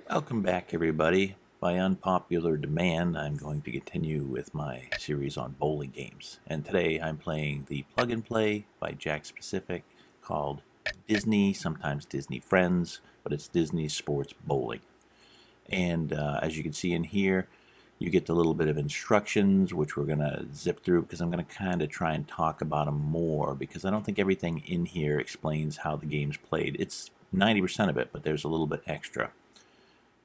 Welcome back, everybody. By unpopular demand, I'm going to continue with my series on bowling games. And today I'm playing the plug and play by Jakks Pacific called Disney, sometimes Disney Friends, but it's Disney Sports Bowling. And as you can see in here, you get a little bit of instructions, which we're going to zip through because I'm going to kind of try and talk about them more because I don't think everything in here explains how the game's played. It's 90% of it, but there's a little bit extra.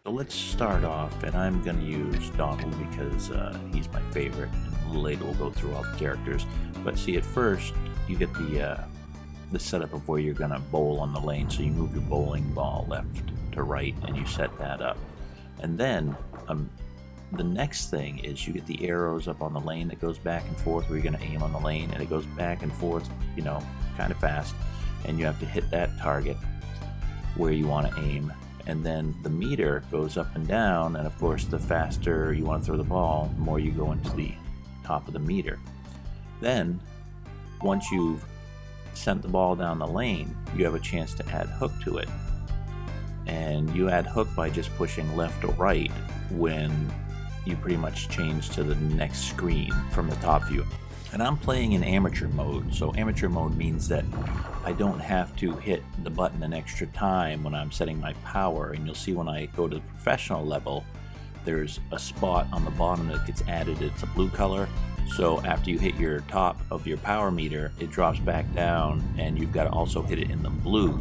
So let's start off, and I'm going to use Donald because he's my favorite, and a little later we'll go through all the characters. But see, at first, you get the setup of where you're going to bowl on the lane, so you move your bowling ball left to right, and you set that up. And then the next thing is you get the arrows up on the lane that goes back and forth where you're going to aim on the lane, and it goes back and forth, kind of fast, and you have to hit that target where you want to aim. And then the meter goes up and down, and of course the faster you want to throw the ball, the more you go into the top of the meter. Then, once you've sent the ball down the lane, you have a chance to add hook to it. And you add hook by just pushing left or right when you pretty much change to the next screen from the top view. And I'm playing in amateur mode, so amateur mode means that I don't have to hit the button an extra time when I'm setting my power. And you'll see when I go to the professional level, there's a spot on the bottom that gets added. It's a blue color. So after you hit your top of your power meter, it drops back down, and you've got to also hit it in the blue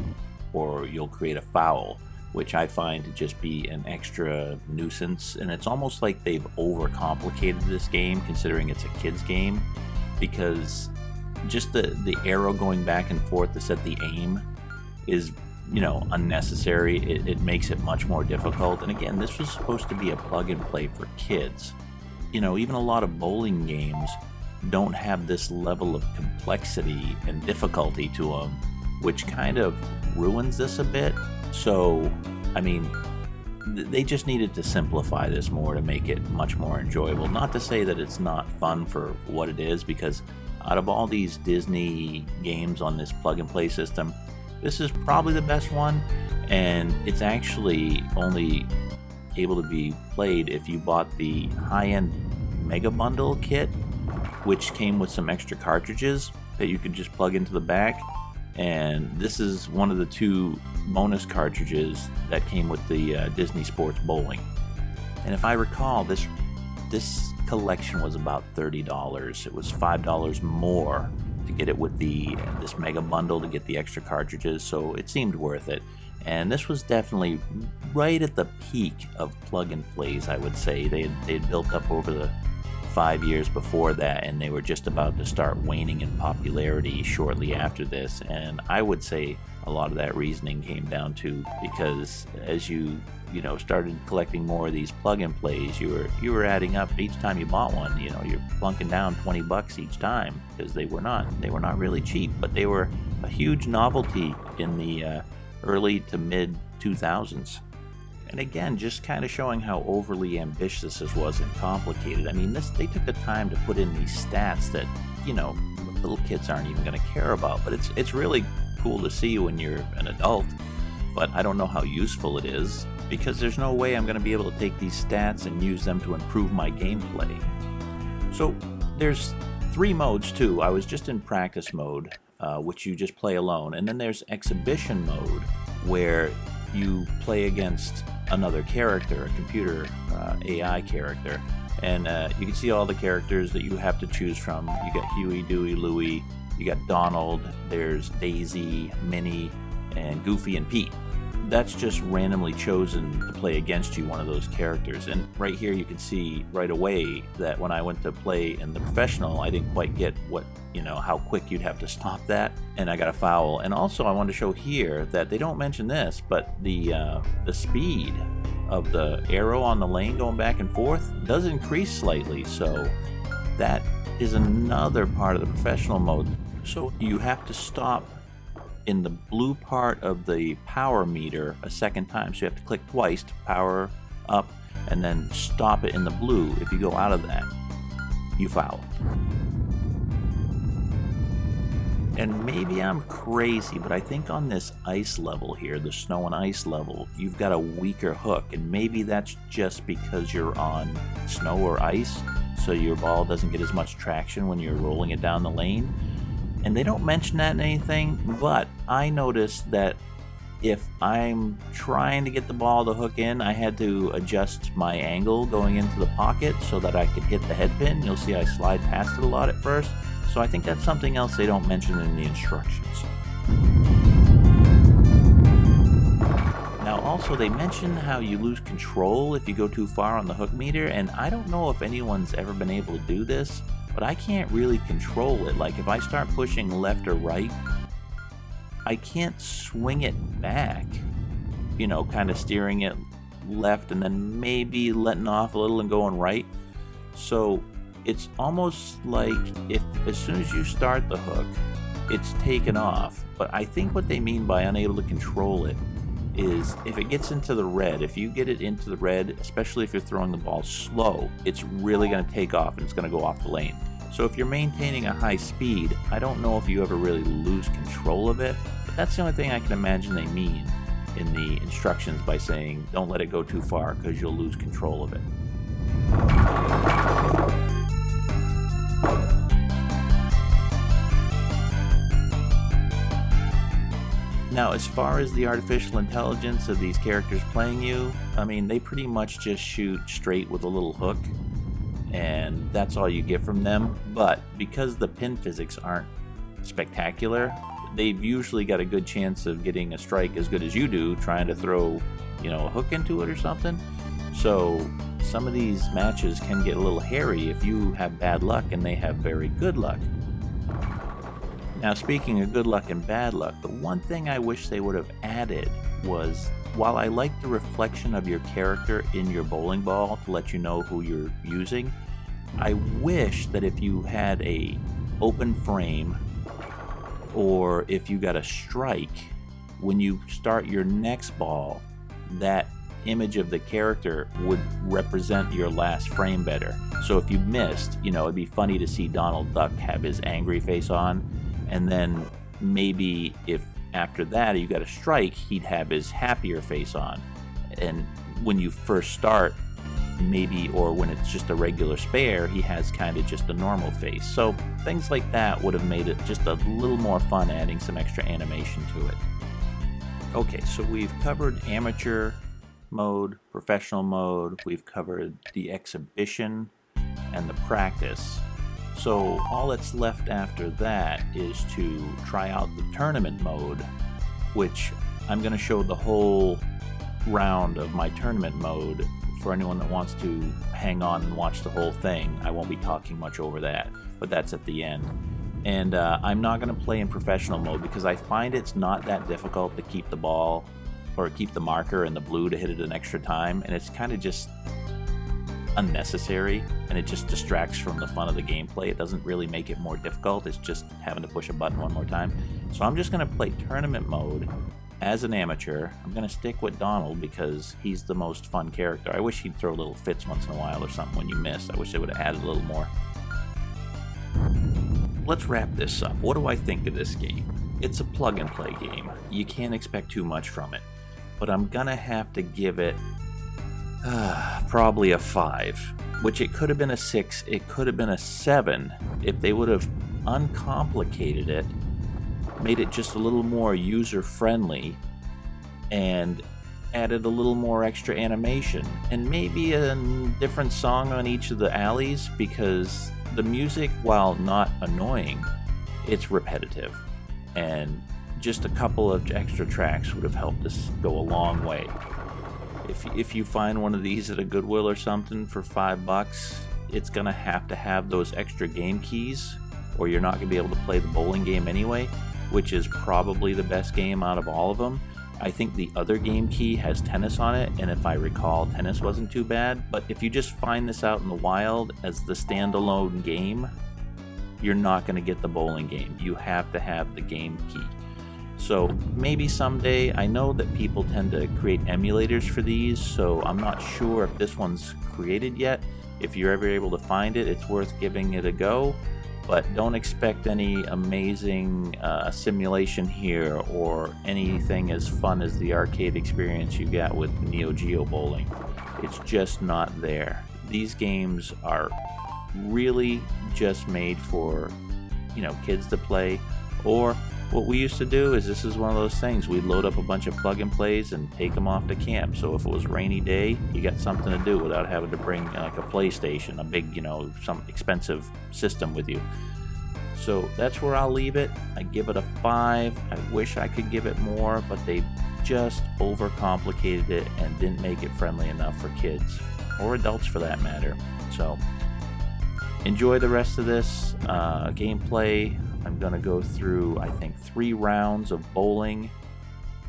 or you'll create a foul, which I find to just be an extra nuisance. And it's almost like they've overcomplicated this game considering it's a kid's game, because just the arrow going back and forth to set the aim is, unnecessary. It makes it much more difficult. And again, this was supposed to be a plug and play for kids. Even a lot of bowling games don't have this level of complexity and difficulty to them, which kind of ruins this a bit. So, they just needed to simplify this more to make it much more enjoyable. Not to say that it's not fun for what it is, because out of all these Disney games on this plug and play system, this is probably the best one, and it's actually only able to be played if you bought the high-end Mega Bundle kit, which came with some extra cartridges that you could just plug into the back. And this is one of the two bonus cartridges that came with the Disney Sports Bowling. And if I recall, this collection was about $30. It was $5 more to get it with this mega bundle to get the extra cartridges, so it seemed worth it. And this was definitely right at the peak of plug and plays, I would say. They'd built up over the 5 years before that, and they were just about to start waning in popularity shortly after this. And I would say a lot of that reasoning came down to because as you started collecting more of these plug and plays, you were adding up each time you bought one. You're plunking down $20 each time, because they were not really cheap, but they were a huge novelty in the early to mid 2000s. And again, just kind of showing how overly ambitious this was and complicated. They took the time to put in these stats that, little kids aren't even going to care about. But it's really cool to see when you're an adult. But I don't know how useful it is, because there's no way I'm going to be able to take these stats and use them to improve my gameplay. So there's 3 modes too. I was just in practice mode, which you just play alone. And then there's exhibition mode, where you play against another character, a computer AI character, and you can see all the characters that you have to choose from. You got Huey, Dewey, Louie, you got Donald, there's Daisy, Minnie, and Goofy and Pete. That's just randomly chosen to play against you, one of those characters. And right here you can see right away that when I went to play in the professional, I didn't quite get how quick you'd have to stop that, and I got a foul. And also I wanted to show here that they don't mention this, but the speed of the arrow on the lane going back and forth does increase slightly, so that is another part of the professional mode. So you have to stop in the blue part of the power meter a second time, so you have to click twice to power up and then stop it in the blue. If you go out of that, you foul. And maybe I'm crazy, but I think on this ice level here, the snow and ice level, you've got a weaker hook, and maybe that's just because you're on snow or ice, so your ball doesn't get as much traction when you're rolling it down the lane. And they don't mention that in anything, but I noticed that if I'm trying to get the ball to hook in, I had to adjust my angle going into the pocket so that I could hit the head pin. You'll see I slide past it a lot at first. So I think that's something else they don't mention in the instructions. Now also they mention how you lose control if you go too far on the hook meter, and I don't know if anyone's ever been able to do this, but I can't really control it. Like if I start pushing left or right, I can't swing it back, you know, kind of steering it left and then maybe letting off a little and going right. So it's almost like if as soon as you start the hook, it's taken off. But I think what they mean by unable to control it is if it gets into the red, if you get it into the red, especially if you're throwing the ball slow, it's really going to take off and it's going to go off the lane. So if you're maintaining a high speed, I don't know if you ever really lose control of it, but that's the only thing I can imagine they mean in the instructions by saying don't let it go too far because you'll lose control of it. Now, as far as the artificial intelligence of these characters playing you, I mean, they pretty much just shoot straight with a little hook, and that's all you get from them. But because the pin physics aren't spectacular, they've usually got a good chance of getting a strike as good as you do trying to throw, you know, a hook into it or something. So some of these matches can get a little hairy if you have bad luck and they have very good luck. Now, speaking of good luck and bad luck, the one thing I wish they would have added was, while I like the reflection of your character in your bowling ball to let you know who you're using, I wish that if you had a open frame or if you got a strike, when you start your next ball, that image of the character would represent your last frame better. So if you missed, you know, it'd be funny to see Donald Duck have his angry face on, and then maybe if after that you got a strike, he'd have his happier face on. And when you first start, maybe, or when it's just a regular spare, he has kind of just a normal face. So things like that would have made it just a little more fun, adding some extra animation to it. Okay, so we've covered amateur mode, professional mode, we've covered the exhibition and the practice. So all that's left after that is to try out the tournament mode, which I'm going to show the whole round of my tournament mode for anyone that wants to hang on and watch the whole thing. I won't be talking much over that, but that's at the end. And I'm not going to play in professional mode because I find it's not that difficult to keep the ball or keep the marker in the blue to hit it an extra time, and it's kind of just unnecessary, and it just distracts from the fun of the gameplay. It doesn't really make it more difficult, it's just having to push a button one more time. So I'm just going to play tournament mode as an amateur. I'm going to stick with Donald because he's the most fun character. I wish he'd throw little fits once in a while or something when you missed. I wish they would have added a little more. Let's wrap this up. What do I think of this game? It's a plug and play game. You can't expect too much from it, but I'm gonna have to give it probably a 5, which it could have been a 6, it could have been a 7 if they would have uncomplicated it, made it just a little more user-friendly, and added a little more extra animation, and maybe a different song on each of the alleys, because the music, while not annoying, it's repetitive, and just a couple of extra tracks would have helped us go a long way. If you find one of these at a Goodwill or something for $5, it's gonna have those extra game keys, or you're not gonna be able to play the bowling game anyway, which is probably the best game out of all of them. I think the other game key has tennis on it, and if I recall, tennis wasn't too bad. But if you just find this out in the wild as the standalone game, you're not going to get the bowling game. You have to have the game key. So maybe someday, I know that people tend to create emulators for these, so I'm not sure if this one's created yet. If you're ever able to find it, it's worth giving it a go. but don't expect any amazing simulation here or anything as fun as the arcade experience you got with Neo Geo bowling. It's just not there. These games are really just made for, you know, kids to play. Or what we used to do is, this is one of those things, we'd load up a bunch of plug and plays and take them off to camp. So if it was a rainy day, you got something to do without having to bring like a PlayStation, a big, you know, some expensive system with you. So that's where I'll leave it. I give it a 5. I wish I could give it more, but they just overcomplicated it and didn't make it friendly enough for kids, or adults for that matter. So enjoy the rest of this gameplay. I'm going to go through, I think, 3 rounds of bowling,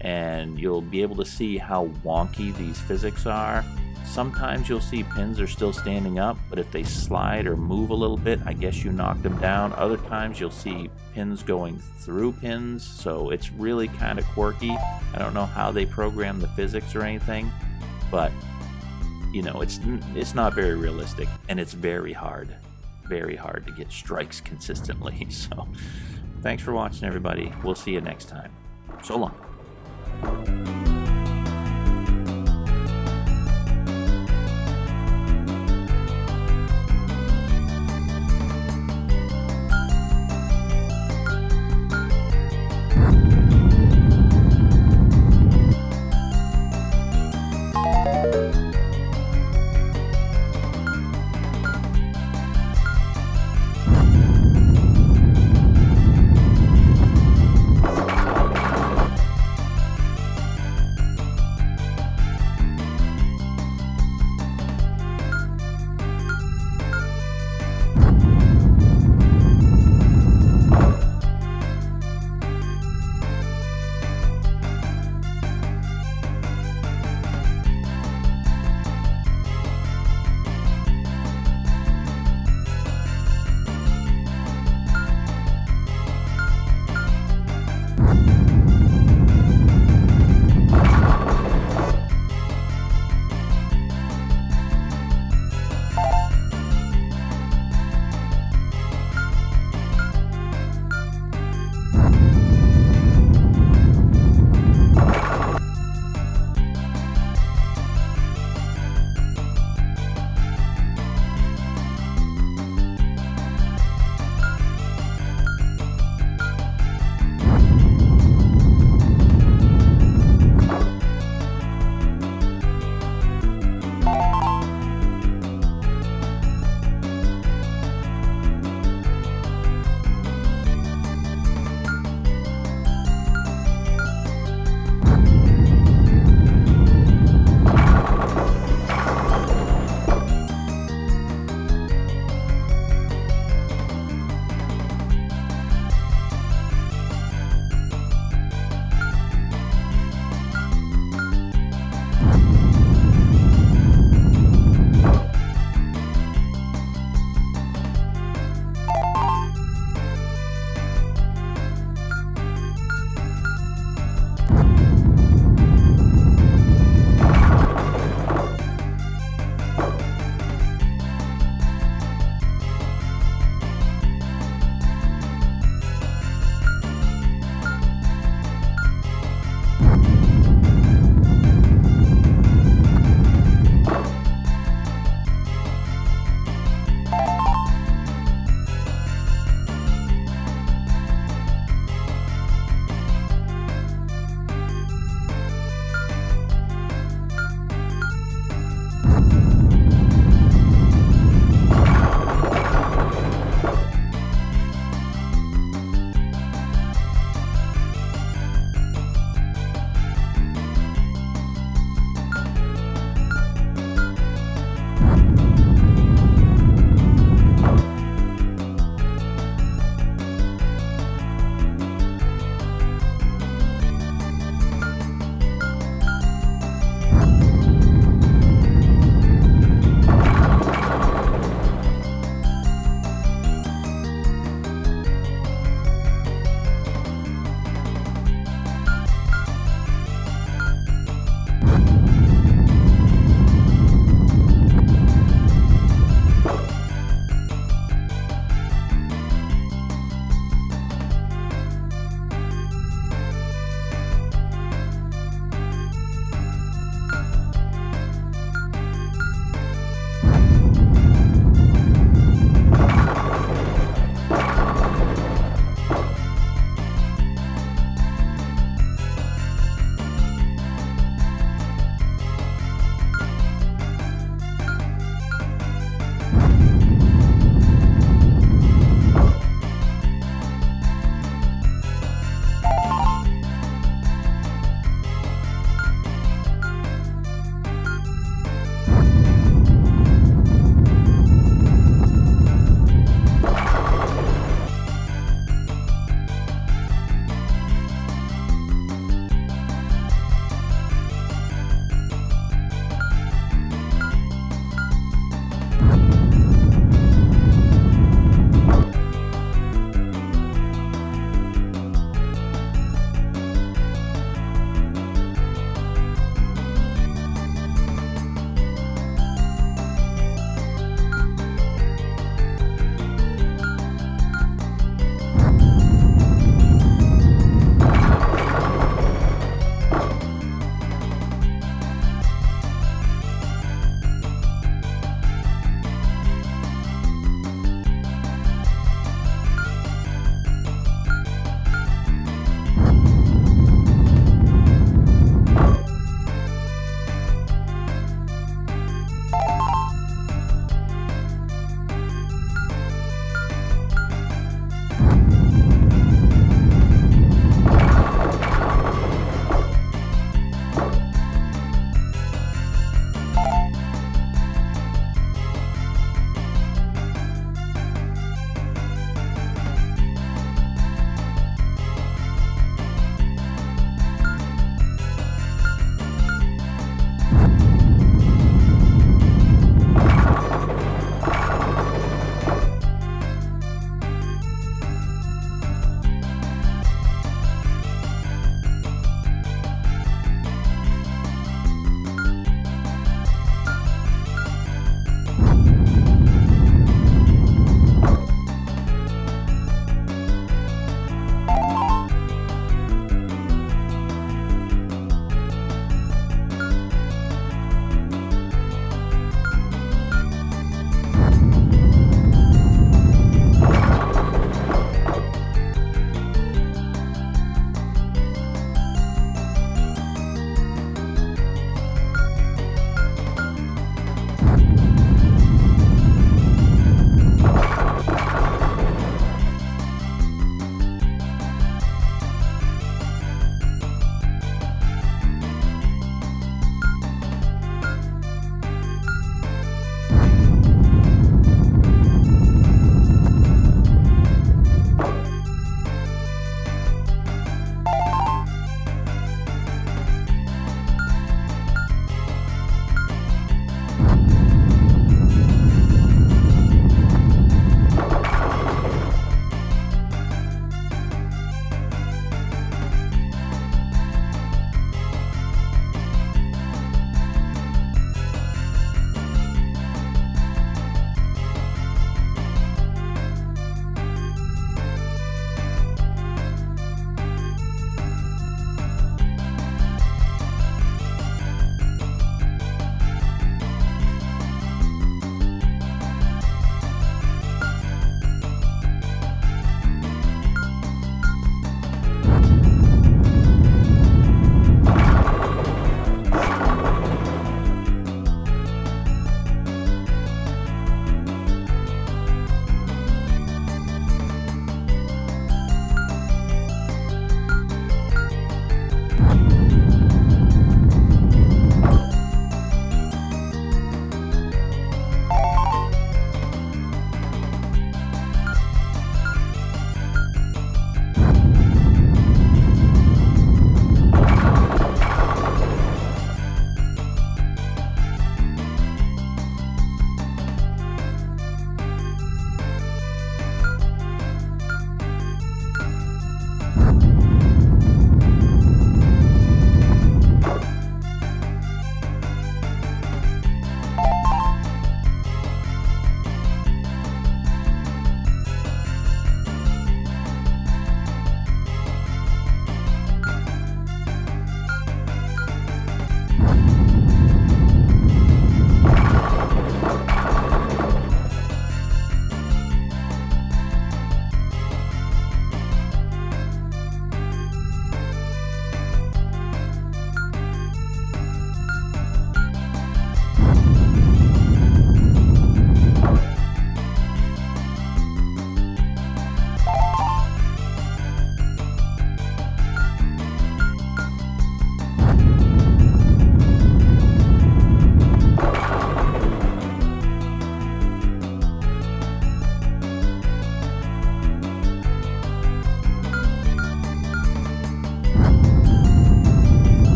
and you'll be able to see how wonky these physics are. Sometimes you'll see pins are still standing up, but if they slide or move a little bit, I guess you knocked them down. Other times you'll see pins going through pins, so it's really kind of quirky. I don't know how they program the physics or anything, but you know, it's not very realistic, and it's very hard to get strikes consistently. So thanks for watching, everybody. We'll see you next time. So long.